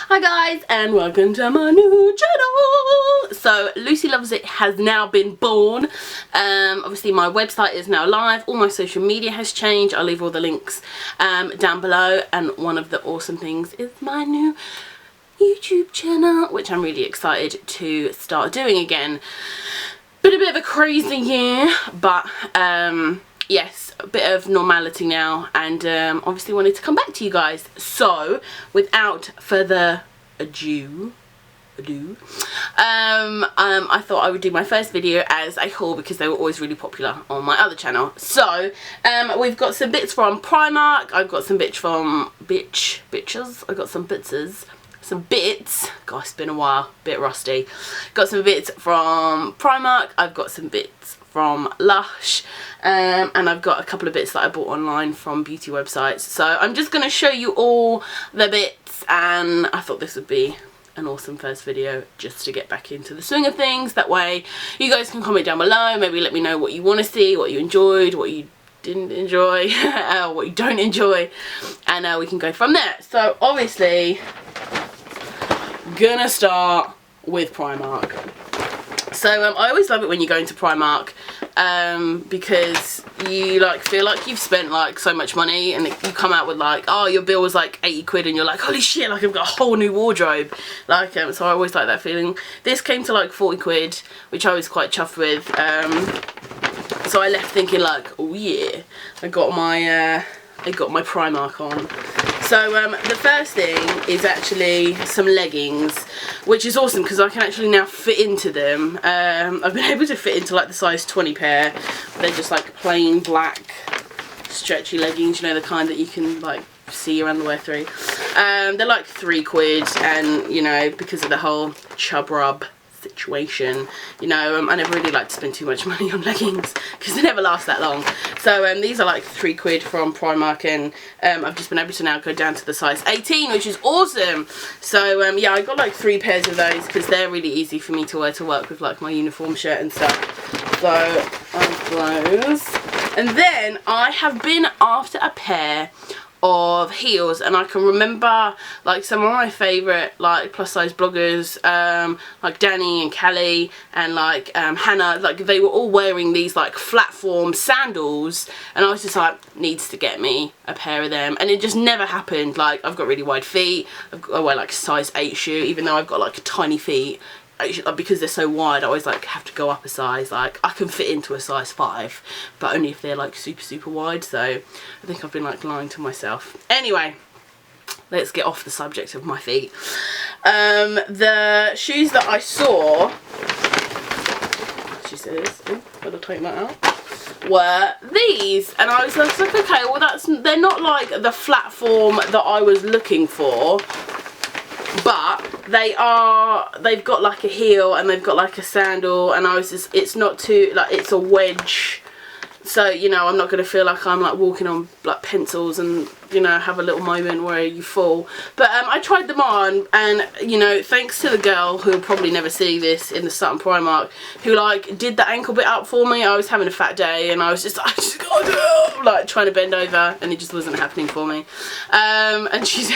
Hi guys, and welcome to my new channel. So Lucy Loves It has now been born. Obviously my website is now live, all my social media has changed. I'll leave all the links down below, and one of the awesome things is my new YouTube channel, which I'm really excited to start doing again. Been a bit of a crazy year, but yes, a bit of normality now, and obviously wanted to come back to you guys. So without further ado, I thought I would do my first video as a haul because they were always really popular on my other channel. So we've got some bits from Primark, I've got some bits from bitches, I got some bits, gosh, it's been a while, bit rusty. Got some bits from Primark, I've got some bits from Lush, and I've got a couple of bits that I bought online from beauty websites. So I'm just going to show you all the bits, and I thought this would be an awesome first video just to get back into the swing of things. That way you guys can comment down below, maybe let me know what you want to see, what you enjoyed, what you didn't enjoy, what you don't enjoy, and we can go from there. So obviously gonna start with Primark. So I always love it when you go into Primark because you like feel like you've spent like so much money, and you come out with like, oh, your bill was like 80 quid and you're like, holy shit, like I've got a whole new wardrobe. Like so I always like that feeling. This came to like 40 quid, which I was quite chuffed with. So I left thinking like, oh yeah, I got my Primark on. So the first thing is actually some leggings, which is awesome because I can actually now fit into them. I've been able to fit into like the size 20 pair. They're just like plain black stretchy leggings, you know, the kind that you can like see your underwear through. They're like 3 quid, and you know, because of the whole chub rub situation, you know, I never really like to spend too much money on leggings because they never last that long. So these are like 3 quid from Primark, and I've just been able to now go down to the size 18, which is awesome. So yeah, I got like 3 pairs of those because they're really easy for me to wear to work with like my uniform shirt and stuff. So those, and then I have been after a pair of heels, and I can remember like some of my favourite like plus size bloggers, like Danny and Callie and like Hannah, like they were all wearing these like platform sandals, and I was just like, needs to get me a pair of them, and it just never happened. Like I've got really wide feet, I wear like size 8 shoe, even though I've got like tiny feet. Because they're so wide, I always like have to go up a size. Like I can fit into a size 5, but only if they're like super wide. So I think I've been like lying to myself. Anyway, let's get off the subject of my feet. The shoes that I saw, she says, oh, gotta take that out, were these, and I was like, okay, well they're not like the platform that I was looking for, but they've got like a heel and they've got like a sandal, and I was just, it's not too like, it's a wedge, so you know, I'm not going to feel like I'm like walking on like pencils and, you know, have a little moment where you fall. But I tried them on, and you know, thanks to the girl who will probably never see this in the Sutton Primark, who like did the ankle bit up for me. I was having a fat day and I just gotta do it, like trying to bend over, and it just wasn't happening for me. And she's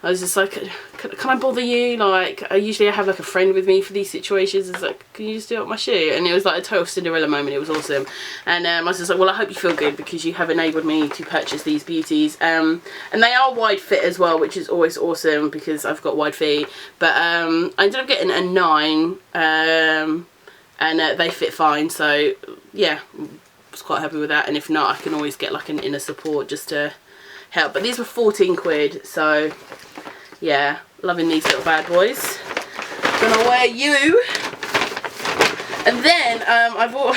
I was just like, can I bother you? Like, I usually have like a friend with me for these situations. It's like, can you just do it up my shoe? And it was like a total Cinderella moment. It was awesome. And I was just like, well, I hope you feel good because you have enabled me to purchase these beauties. And they are wide fit as well, which is always awesome because I've got wide feet. But I ended up getting a 9, and they fit fine. So yeah, I was quite happy with that. And if not, I can always get like an inner support just to help. But these were 14 quid, so yeah, loving these little bad boys. Gonna wear you. And then I bought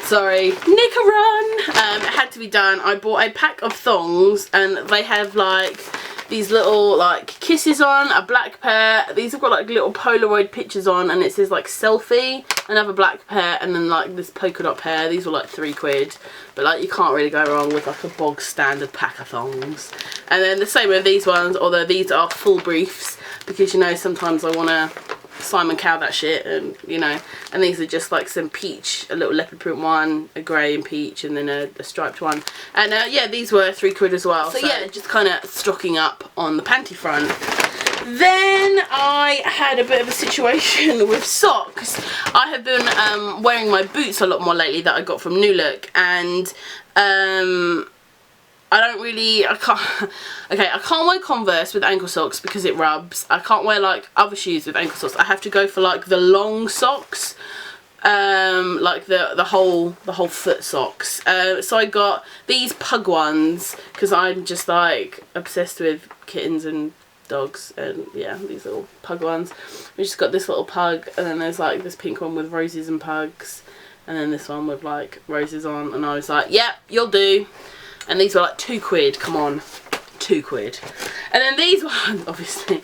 sorry, nick a run. It had to be done. I bought a pack of thongs, and they have like these little like kisses on, a black pair. These have got like little Polaroid pictures on, and it says like selfie. Another black pair, and then like this polka dot pair. These were like 3 quid, but like you can't really go wrong with like a bog standard pack of thongs. And then the same with these ones, although these are full briefs because, you know, sometimes I want to Simon Cow that shit, and you know, and these are just like some peach, a little leopard print one, a grey and peach, and then a striped one. And yeah, these were 3 quid as well. So yeah, just kind of stocking up on the panty front. Then I had a bit of a situation with socks. I have been wearing my boots a lot more lately that I got from New Look, and I can't wear Converse with ankle socks because it rubs. I can't wear like other shoes with ankle socks. I have to go for like the long socks, like the whole foot socks. So I got these pug ones because I'm just like obsessed with kittens and dogs, and yeah, these little pug ones. We just got this little pug, and then there's like this pink one with roses and pugs, and then this one with like roses on, and I was like, yeah, you'll do. And these were like £2, come on, £2. And then these ones, obviously,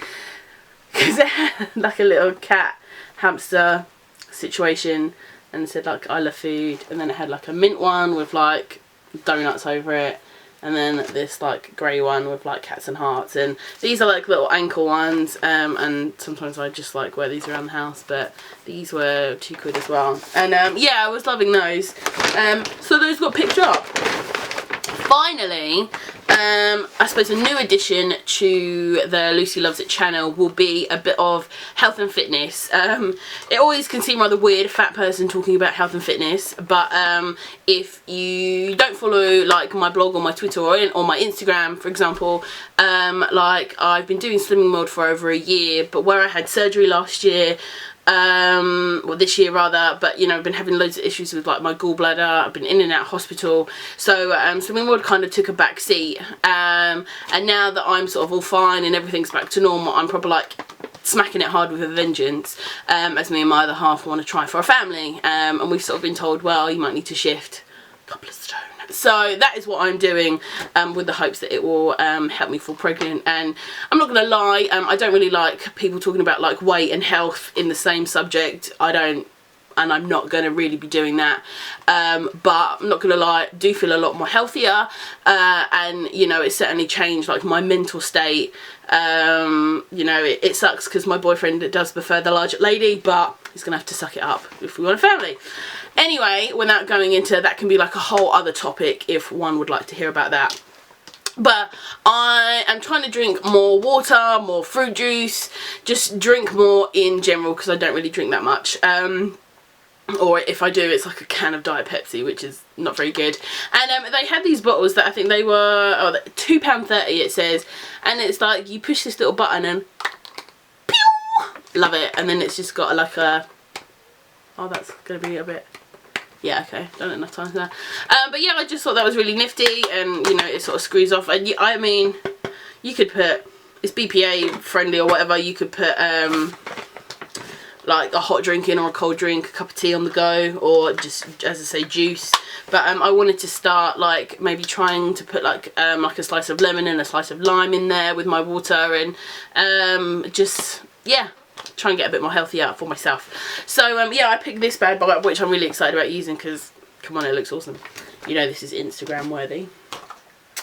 because it had like a little cat hamster situation, and it said like I love food, and then it had like a mint one with like donuts over it, and then this like grey one with like cats and hearts. And these are like little ankle ones, and sometimes I just like wear these around the house, but these were £2 as well. And yeah, I was loving those. So those got picked up. Finally, I suppose a new addition to the Lucy Loves It channel will be a bit of health and fitness. It always can seem rather weird, a fat person talking about health and fitness, but if you don't follow like my blog or my Twitter or my Instagram, for example, like I've been doing slimming mode for over a year, but where I had surgery last year, well this year rather, but you know, I've been having loads of issues with like my gallbladder. I've been in and out of hospital, so slimming mode kind of took a back seat, and now that I'm sort of all fine and everything's back to normal, I'm probably like smacking it hard with a vengeance, as me and my other half want to try for a family, and we've sort of been told, well, you might need to shift a couple of stone. So that is what I'm doing, with the hopes that it will help me fall pregnant. And I'm not gonna lie, I don't really like people talking about like weight and health in the same subject. I don't, and I'm not gonna really be doing that, but I'm not gonna lie, I do feel a lot more healthier, and you know, it's certainly changed like my mental state. You know, it sucks because my boyfriend does prefer the larger lady, but he's gonna have to suck it up if we want a family. Anyway, without going into that, can be like a whole other topic if one would like to hear about that. But I am trying to drink more water, more fruit juice, just drink more in general, because I don't really drink that much. Or if I do, it's like a can of Diet Pepsi, which is not very good. And they had these bottles that I think they were £2.30 it says, and it's like you push this little button and pew! Love it. And then it's just got like a, oh, that's gonna be a bit, yeah, okay, don't have enough time for that. But yeah, I just thought that was really nifty, and you know, it sort of screws off. And I mean, you could put, it's BPA friendly or whatever, you could put like a hot drink in, or a cold drink, a cup of tea on the go, or just, as I say, juice. But I wanted to start like maybe trying to put like a slice of lemon and a slice of lime in there with my water, and just, yeah, try and get a bit more healthy out for myself. So yeah, I picked this bag, which I'm really excited about using, because come on, it looks awesome. You know, this is Instagram worthy.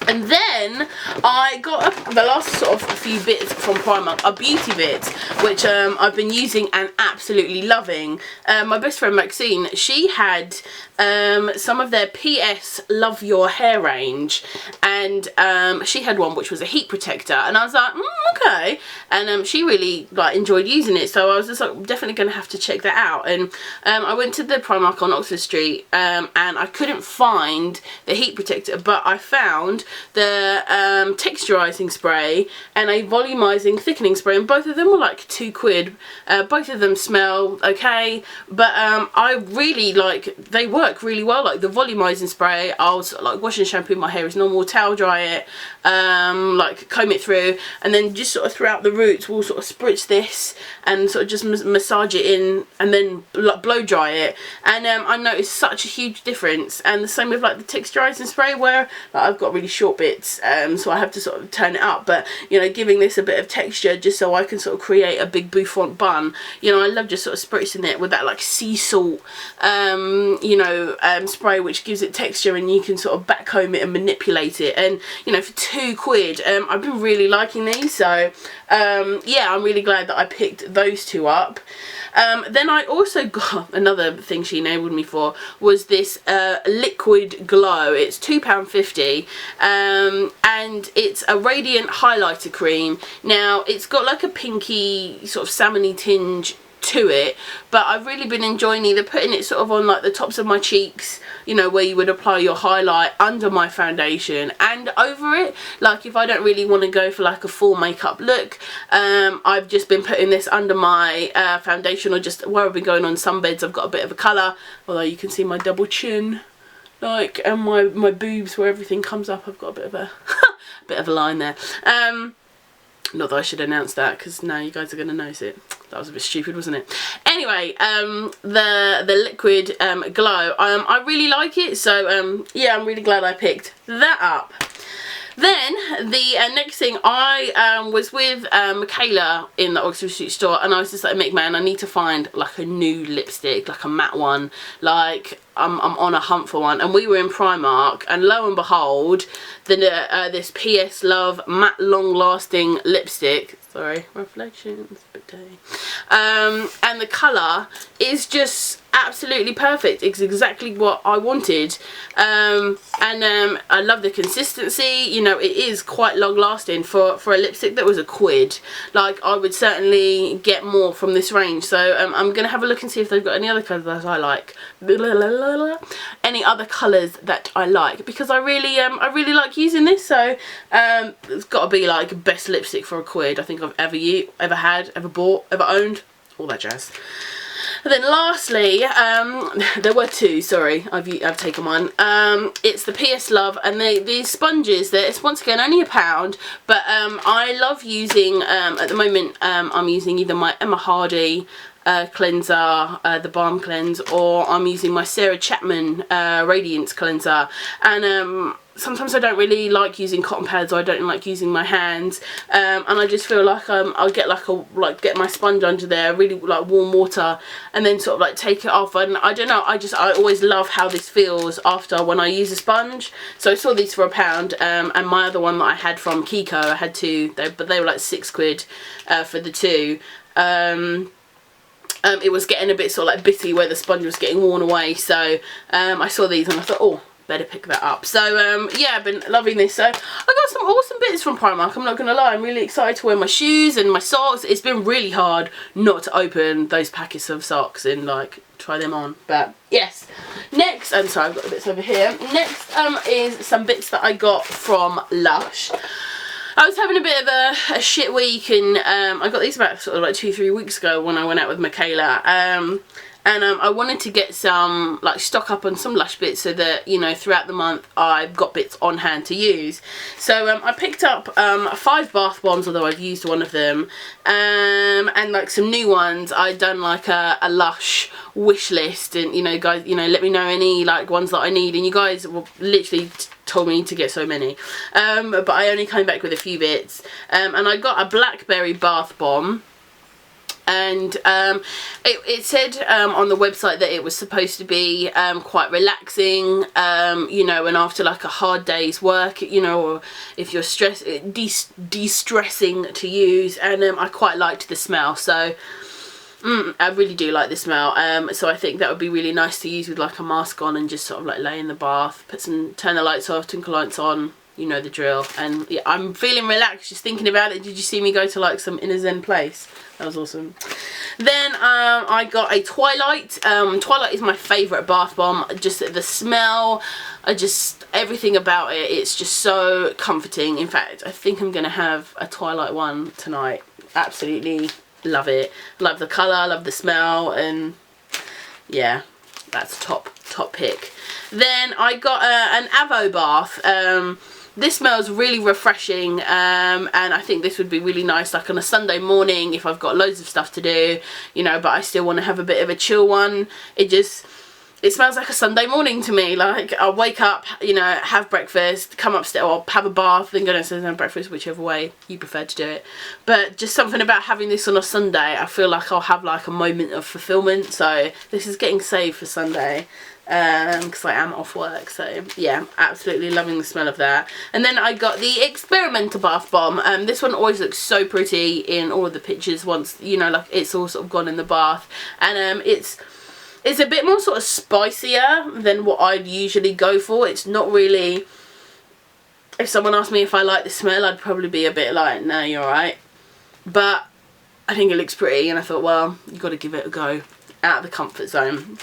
And then I got the last sort of few bits from Primark are beauty bits, which I've been using and absolutely loving. My best friend Maxine, she had some of their PS Love Your Hair range, and she had one which was a heat protector, and I was like, okay, and she really like enjoyed using it, so I was just like, definitely going to have to check that out. And I went to the Primark on Oxford Street, and I couldn't find the heat protector, but I found the texturizing spray and a volumizing thickening spray, and both of them were like £2. Both of them smell okay, but I really like, they work really well. Like the volumizing spray, I'll sort of like wash and shampoo my hair as normal, towel dry it, like comb it through, and then just sort of throughout the roots we'll sort of spritz this and sort of just massage it in, and then blow dry it. And I noticed such a huge difference. And the same with like the texturizing spray, where like, I've got really short bits, so I have to sort of turn it up, but you know, giving this a bit of texture just so I can sort of create a big bouffant bun. You know, I love just sort of spritzing it with that like sea salt you know, spray, which gives it texture, and you can sort of back comb it and manipulate it. And you know, for £2, I've been really liking these, so yeah, I'm really glad that I picked those two up. Then I also got another thing she enabled me for, was this liquid glow. It's £2.50, and it's a radiant highlighter cream. Now it's got like a pinky sort of salmony tinge to it, but I've really been enjoying either putting it sort of on like the tops of my cheeks, you know, where you would apply your highlight, under my foundation and over it. Like if I don't really want to go for like a full makeup look, I've just been putting this under my foundation, or just where I've been going on sunbeds. I've got a bit of a colour, although you can see my double chin, like, and my boobs where everything comes up. I've got a bit of a bit of a line there. Not that I should announce that, because now you guys are going to notice it. That was a bit stupid, wasn't it? Anyway, the liquid glow, I really like it. So yeah, I'm really glad I picked that up. Then the next thing, I was with Michaela in the Oxford Street store, and I was just like, Mick, man, I need to find like a new lipstick, like a matte one. Like I'm on a hunt for one. And we were in Primark, and lo and behold, this PS Love matte long lasting lipstick. Sorry, reflections, a bit dirty. And the colour is just absolutely perfect. It's exactly what I wanted. And I love the consistency. You know, it is quite long lasting for a lipstick that was £1. Like, I would certainly get more from this range. So I'm going to have a look and see if they've got any other colours that I like. Any other colours that I like, because I really like using this. So it's got to be like best lipstick for £1 I think I've ever had, ever bought, ever owned, all that jazz. And then lastly, there were two, sorry, I've taken one. It's the PS Love, and these sponges, it's once again only £1, but I love using, at the moment, I'm using either my Emma Hardy cleanser, the balm cleanse, or I'm using my Sarah Chapman radiance cleanser. And sometimes I don't really like using cotton pads, or I don't like using my hands, and I just feel like I'll get get my sponge under there, really like warm water, and then sort of like take it off. And I don't know, I always love how this feels after when I use a sponge. So I saw these for £1, and my other one that I had from Kiko, I had two, but they were like £6 for the two. It was getting a bit sort of like bitty where the sponge was getting worn away, so I saw these and I thought, oh, better pick that up. So yeah, I've been loving this. So I got some awesome bits from Primark, I'm not gonna lie. I'm really excited to wear my shoes and my socks. It's been really hard not to open those packets of socks and like try them on, but yes. Next, I'm sorry, I've got the bits over here. Next is some bits that I got from Lush. I was having a bit of a shit week, and I got these about sort of like 2-3 weeks ago when I went out with Michaela. And I wanted to get some, like, stock up on some Lush bits so that, you know, throughout the month I've got bits on hand to use. So I picked up 5 bath bombs, although I've used one of them, and like some new ones. I'd done like a Lush wish list, and you know, guys, you know, let me know any like ones that I need, and you guys will literally told me to get so many, but I only came back with a few bits, and I got a blackberry bath bomb. And it said on the website that it was supposed to be quite relaxing, you know, and after like a hard day's work, you know, or if you're stressed, de-stressing to use. And I quite liked the smell, so I really do like the smell. So I think that would be really nice to use with like a mask on and just sort of like lay in the bath, turn the lights off, twinkle lights on, you know the drill. And yeah, I'm feeling relaxed just thinking about it. Did you see me go to like some inner zen place? That was awesome. Then I got a Twilight. Twilight is my favourite bath bomb. Just the smell, everything about it, it's just so comforting. In fact, I think I'm going to have a Twilight one tonight. Absolutely love it. Love the colour, love the smell, and yeah, that's top pick. Then I got an Avo bath. This smells really refreshing, and I think this would be really nice like on a Sunday morning if I've got loads of stuff to do, you know, but I still want to have a bit of a chill one. It smells like a Sunday morning to me. Like, I'll wake up, you know, have breakfast, come upstairs, or have a bath, then go downstairs and have breakfast, whichever way you prefer to do it. But just something about having this on a Sunday, I feel like I'll have like a moment of fulfillment. So this is getting saved for Sunday, because I am off work. So yeah, absolutely loving the smell of that. And then I got the experimental bath bomb. This one always looks so pretty in all of the pictures once, you know, like it's all sort of gone in the bath. And it's a bit more sort of spicier than what I'd usually go for. It's not really if someone asked me if I like the smell, I'd probably be a bit like, no, you're alright. But I think it looks pretty, and I thought, well, you've got to give it a go, out of the comfort zone.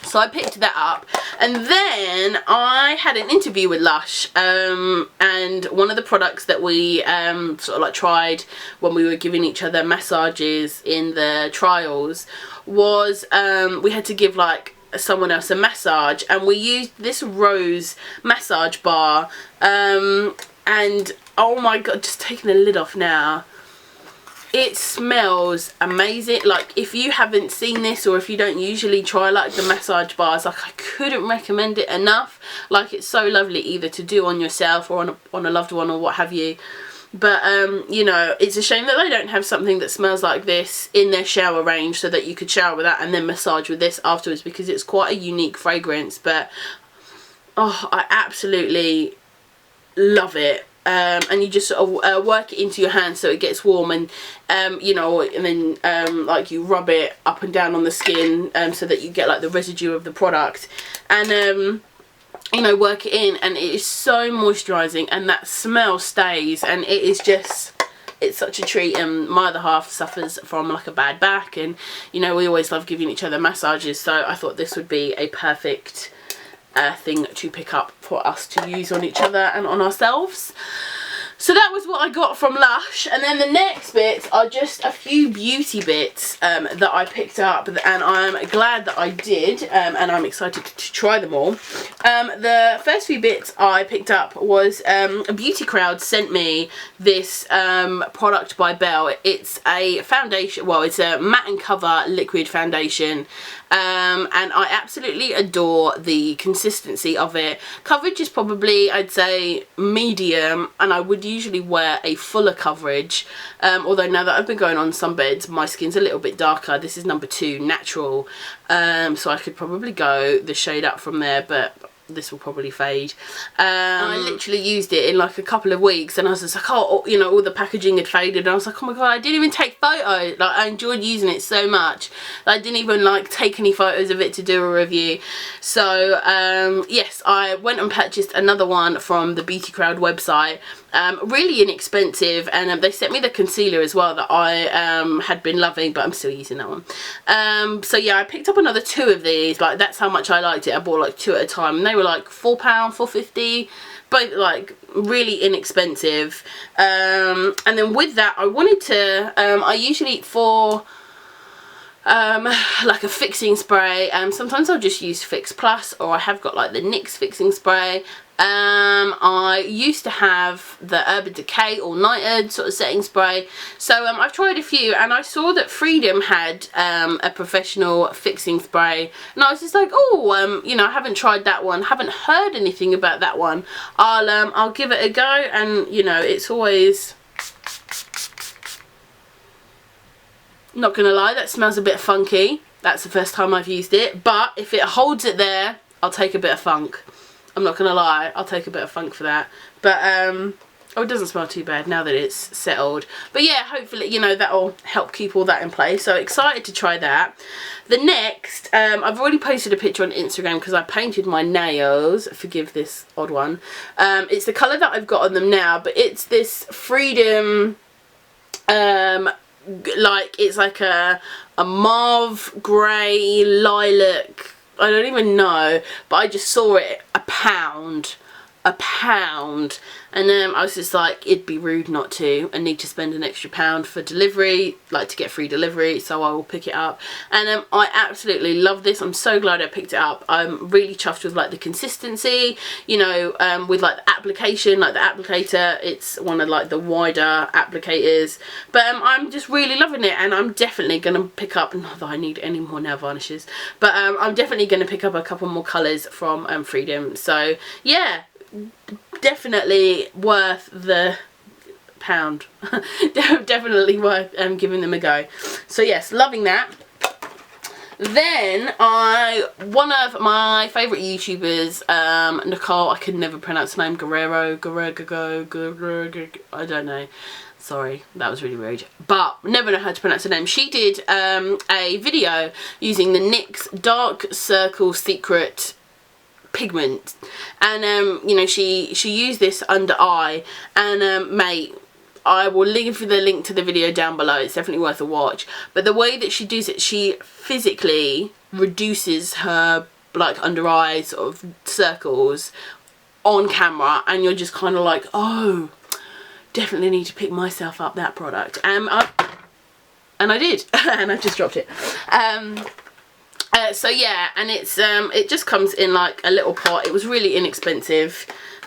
So I picked that up, and then I had an interview with Lush, and one of the products that we sort of like tried when we were giving each other massages in the trials was we had to give like someone else a massage, and we used this rose massage bar, and oh my god, just taking the lid off now. It smells amazing. Like, if you haven't seen this, or if you don't usually try like the massage bars, like, I couldn't recommend it enough. Like, it's so lovely either to do on yourself or on a loved one or what have you. But you know, it's a shame that they don't have something that smells like this in their shower range, so that you could shower with that and then massage with this afterwards, because it's quite a unique fragrance. But oh, I absolutely love it. And you just sort of work it into your hand so it gets warm, and you know, and then like you rub it up and down on the skin so that you get like the residue of the product, and you know, work it in, and it is so moisturising, and that smell stays, and it is just, it's such a treat. And my other half suffers from like a bad back, and you know, we always love giving each other massages, so I thought this would be a perfect thing to pick up for us to use on each other and on ourselves. So that was what I got from Lush. And then the next bits are just a few beauty bits that I picked up, and I'm glad that I did, and I'm excited to try them all. The first few bits I picked up was a beauty crowd sent me this product by Belle. It's a foundation, well, it's a matte and cover liquid foundation, and I absolutely adore the consistency of it. Coverage is probably, I'd say, medium, and I would usually wear a fuller coverage, although now that I've been going on sunbeds, my skin's a little bit darker. This is number 2 natural, so I could probably go the shade up from there, but this will probably fade. I literally used it in like a couple of weeks, and I was just like, oh, you know, all the packaging had faded, and I was like, oh my god, I didn't even take photos. Like, I enjoyed using it so much that I didn't even like take any photos of it to do a review. So yes, I went and purchased another one from the Beauty Crowd website, really inexpensive, and they sent me the concealer as well that I had been loving, but I'm still using that one. So yeah, I picked up another 2 of these. Like, that's how much I liked it. I bought like 2 at a time, and they were like £4, £4.50, but like really inexpensive. And then with that, I wanted to I usually, for like a fixing spray, sometimes I'll just use Fix Plus, or I have got like the NYX fixing spray. I used to have the Urban Decay All Nighter sort of setting spray, so I've tried a few, and I saw that Freedom had a professional fixing spray, and I was just like, oh, you know, I haven't tried that one, haven't heard anything about that one. I'll give it a go, and you know, it's always, not gonna lie, that smells a bit funky. That's the first time I've used it, but if it holds it there, I'll take a bit of funk. I'm not gonna lie, I'll take a bit of funk for that. But oh, it doesn't smell too bad now that it's settled. But yeah, hopefully, you know, that'll help keep all that in place. So excited to try that. The next, I've already posted a picture on Instagram because I painted my nails. Forgive this odd one. It's the colour that I've got on them now, but it's this Freedom, like, it's like a mauve, grey, lilac, I don't even know, but I just saw it, a pound, and I was just like, it'd be rude not to. I need to spend an extra £1 for delivery, like to get free delivery, so I will pick it up. And I absolutely love this. I'm so glad I picked it up. I'm really chuffed with like the consistency, you know, with like the application, like the applicator, it's one of like the wider applicators, but I'm just really loving it, and I'm definitely gonna pick up, not that I need any more nail varnishes, but I'm definitely gonna pick up a couple more colours from Freedom. So yeah, definitely worth the £1. Definitely worth giving them a go. So yes, loving that. Then one of my favourite YouTubers, Nicole, I could never pronounce her name, Guerrero, I don't know. Sorry, that was really rude. But never know how to pronounce her name. She did a video using the NYX Dark Circle Secret pigment, and you know, she used this under eye, and mate, I will leave the link to the video down below. It's definitely worth a watch. But the way that she does it, she physically reduces her like under eye sort of circles on camera, and you're just kind of like, oh, definitely need to pick myself up that product. And I did, and I just dropped it. So yeah, and it's it just comes in like a little pot. It was really inexpensive,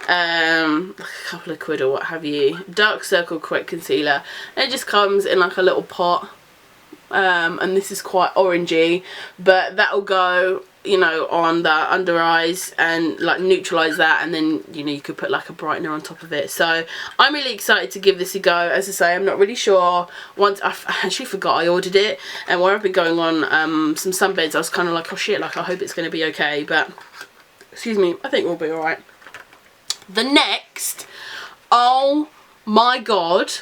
a couple of quid or what have you. Dark Circle Correct Concealer, and it just comes in like a little pot, and this is quite orangey, but that'll go, you know, on the under eyes and like neutralize that, and then, you know, you could put like a brightener on top of it. So I'm really excited to give this a go. As I say, I'm not really sure. Once I actually forgot I ordered it, and where I've been going on some sunbeds, I was kind of like, oh shit, like I hope it's going to be okay, but excuse me, I think we'll be alright. The next, oh my god,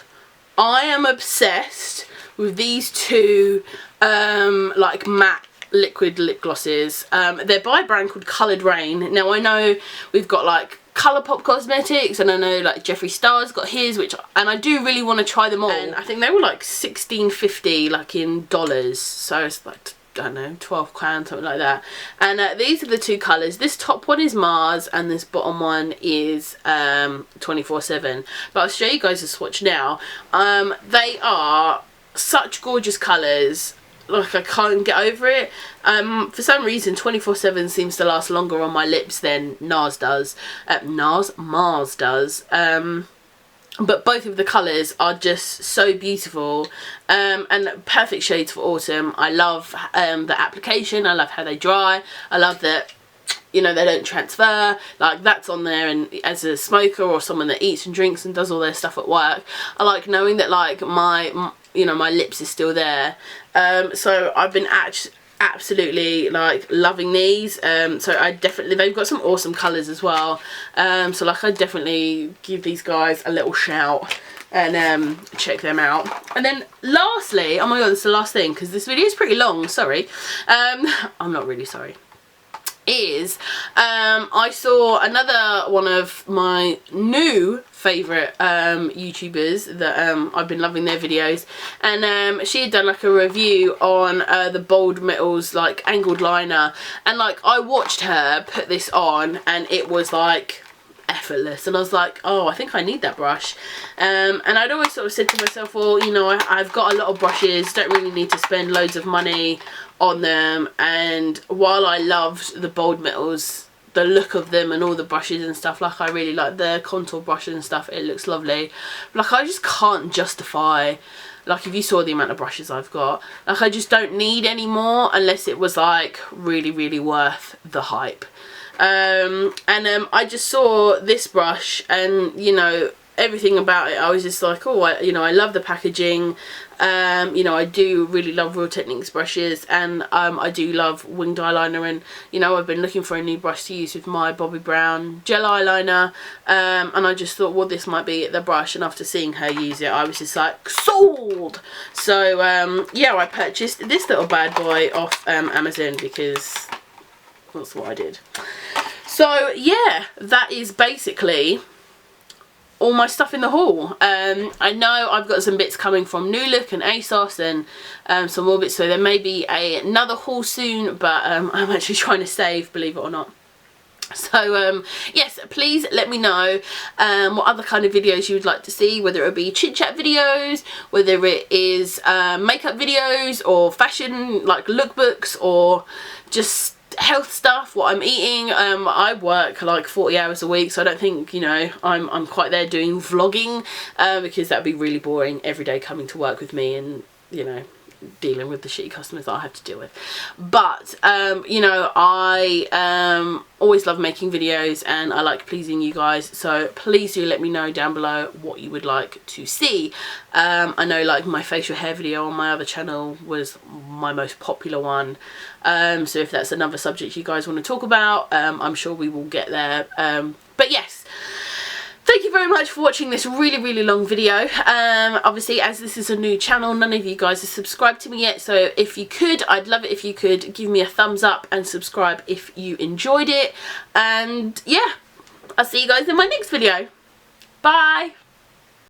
I am obsessed with these two like matte liquid lip glosses. They're by a brand called Coloured Rain. Now I know we've got like Colourpop Cosmetics, and I know like Jeffree Star's got his, and I do really want to try them all. And I think they were like $16.50 like in dollars, so it's like, I don't know, 12 pounds, something like that. And these are the two colours. This top one is Mars, and this bottom one is 24/7. But I'll show you guys a swatch now. They are such gorgeous colours. Like, I can't get over it. For some reason 24/7 seems to last longer on my lips than Mars does. But both of the colours are just so beautiful, and perfect shades for autumn. I love the application. I love how they dry. I love that, you know, they don't transfer. Like, that's on there, and as a smoker or someone that eats and drinks and does all their stuff at work, I like knowing that like my you know, my lips is still there. So I've been absolutely like loving these. So I definitely, they've got some awesome colours as well. So like, I definitely give these guys a little shout and check them out. And then lastly, oh my god, this is the last thing because this video is pretty long, sorry. I'm not really sorry. Is I saw another one of my new favourite YouTubers that I've been loving their videos, and she had done like a review on the Bold Metals like angled liner, and like I watched her put this on and it was like effortless, and I was like, oh, I think I need that brush. And I'd always sort of said to myself, well, you know, I've got a lot of brushes, don't really need to spend loads of money on them. And while I loved the Bold Metals, the look of them and all the brushes and stuff, like I really like the contour brush and stuff, it looks lovely, like I just can't justify, like if you saw the amount of brushes I've got, like I just don't need any more unless it was like really, really worth the hype. I just saw this brush, and you know, everything about it, I was just like, oh, you know, I love the packaging. You know, I do really love Real Techniques brushes, and I do love winged eyeliner, and you know, I've been looking for a new brush to use with my Bobbi Brown gel eyeliner, and I just thought, well, this might be the brush, and after seeing her use it, I was just like, sold! So yeah, I purchased this little bad boy off Amazon because that's what I did. So yeah, that is basically all my stuff in the haul. I know I've got some bits coming from New Look and ASOS, and some more bits, so there may be another haul soon, but I'm actually trying to save, believe it or not. So yes, please let me know what other kind of videos you would like to see, whether it be chit chat videos, whether it is makeup videos, or fashion like lookbooks, or just health stuff, what I'm eating. I work like 40 hours a week, so I don't think, you know, I'm quite there doing vlogging, because that'd be really boring every day coming to work with me and, you know, dealing with the shitty customers that I have to deal with. But you know, I always love making videos, and I like pleasing you guys, so please do let me know down below what you would like to see. I know like my facial hair video on my other channel was my most popular one, so if that's another subject you guys want to talk about, I'm sure we will get there. But yes, thank you very much for watching this really long video. Obviously, as this is a new channel, none of you guys are subscribed to me yet, so if you could, I'd love it if you could give me a thumbs up and subscribe if you enjoyed it. And yeah, I'll see you guys in my next video. Bye.